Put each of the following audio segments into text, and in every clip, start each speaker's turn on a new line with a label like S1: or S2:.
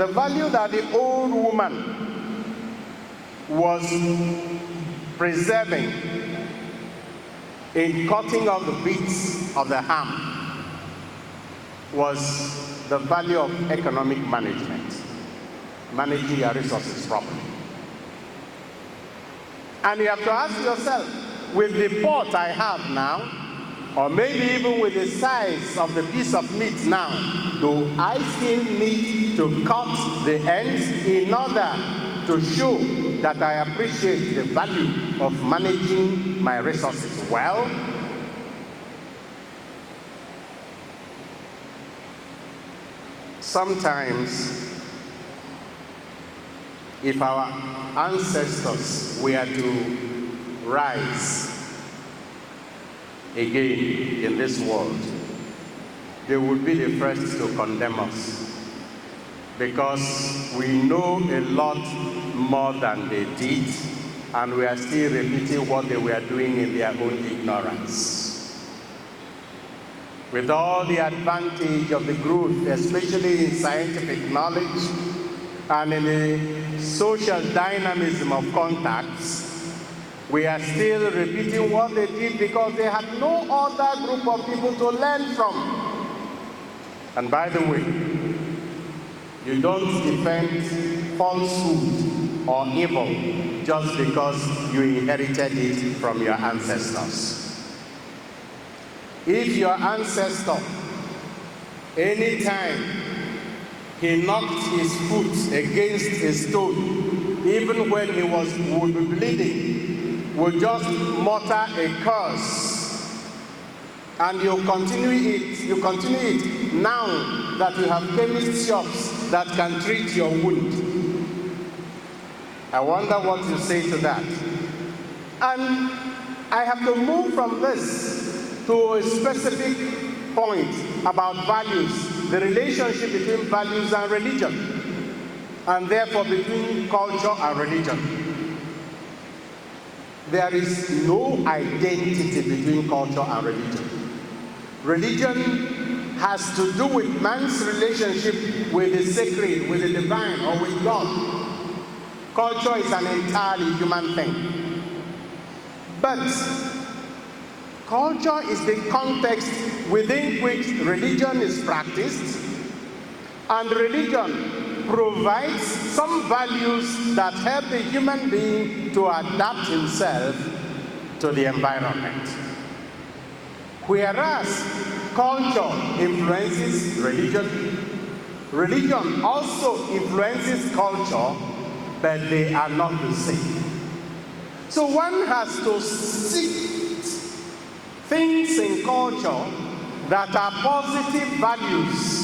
S1: the value that the old woman was preserving in cutting off the bits of the ham was the value of economic management, managing your resources properly. And you have to ask yourself, with the pot I have now, or maybe even with the size of the piece of meat now, do I still need to cut the ends in order to show that I appreciate the value of managing my resources well? Sometimes, if our ancestors were to rise again in this world, they would be the first to condemn us, because we know a lot more than they did, and we are still repeating what they were doing in their own ignorance. With all the advantage of the growth, especially in scientific knowledge and in the social dynamism of contacts, we are still repeating what they did because they had no other group of people to learn from. And by the way, you don't defend falsehood or evil just because you inherited it from your ancestors. If your ancestor, anytime he knocked his foot against a stone, even when he would be bleeding, would just mutter a curse, and you continue it now that you have chemist shops that can treat your wound. I wonder what you say to that. And I have to move from this to a specific point about values, the relationship between values and religion, and therefore between culture and religion. There is no identity between culture and religion. Religion has to do with man's relationship with the sacred, with the divine, or with God. Culture is an entirely human thing. But culture is the context within which religion is practiced, and religion provides some values that help the human being to adapt himself to the environment. Whereas culture influences religion, religion also influences culture, but they are not the same. So one has to seek things in culture that are positive values.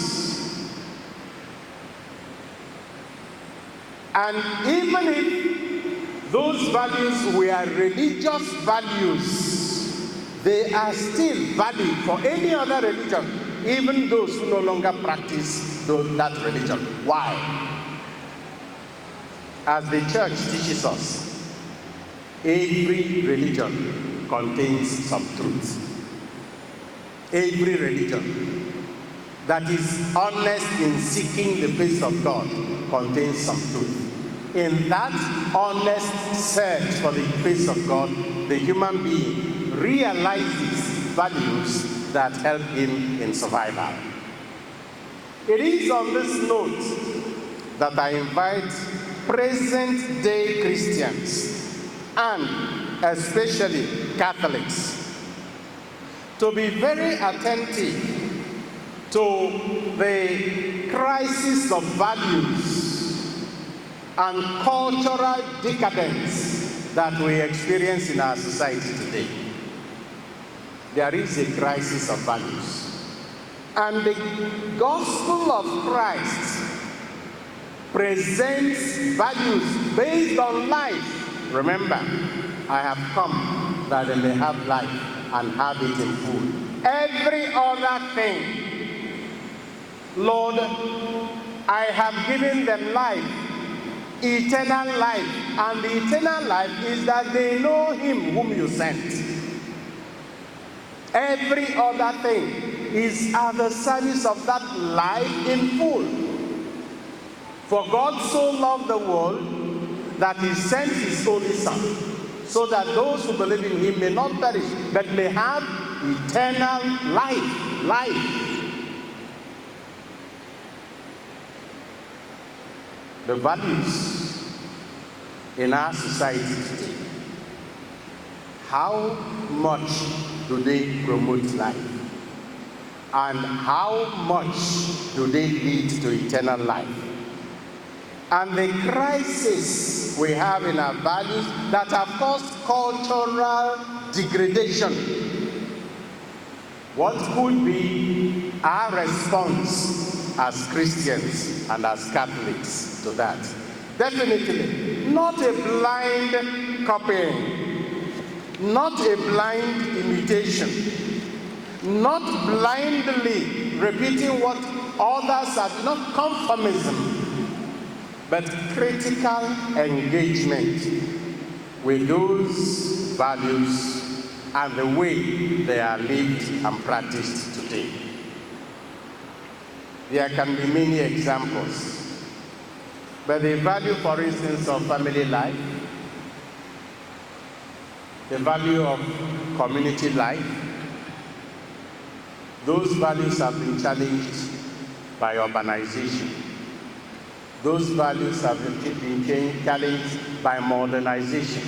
S1: And even if those values were religious values, they are still valid for any other religion, even those who no longer practice that religion. Why? As the church teaches us, every religion contains some truth. Every religion that is honest in seeking the face of God contains some truth. In that honest search for the face of God, the human being realizes values that help him in survival. It is on this note that I invite present-day Christians, and especially Catholics, to be very attentive to the crisis of values and cultural decadence that we experience in our society today. There is a crisis of values. And the gospel of Christ presents values based on life. Remember, I have come that they may have life and have it in full. Every other thing, Lord, I have given them life, eternal life, and the eternal life is that they know him whom you sent. Every other thing is at the service of that life in full. For God so loved the world that he sent his only Son, so that those who believe in him may not perish, but may have eternal life. The values in our society today, how much do they promote life? And how much do they lead to eternal life? And the crisis we have in our values that have caused cultural degradation. What could be our response as Christians and as Catholics to that? Definitely not a blind copying, not a blind imitation, not blindly repeating what others have, not conformism, but critical engagement with those values and the way they are lived and practiced today. There can be many examples, but the value, for instance, of family life, the value of community life, those values have been challenged by urbanization. Those values have been challenged by modernization.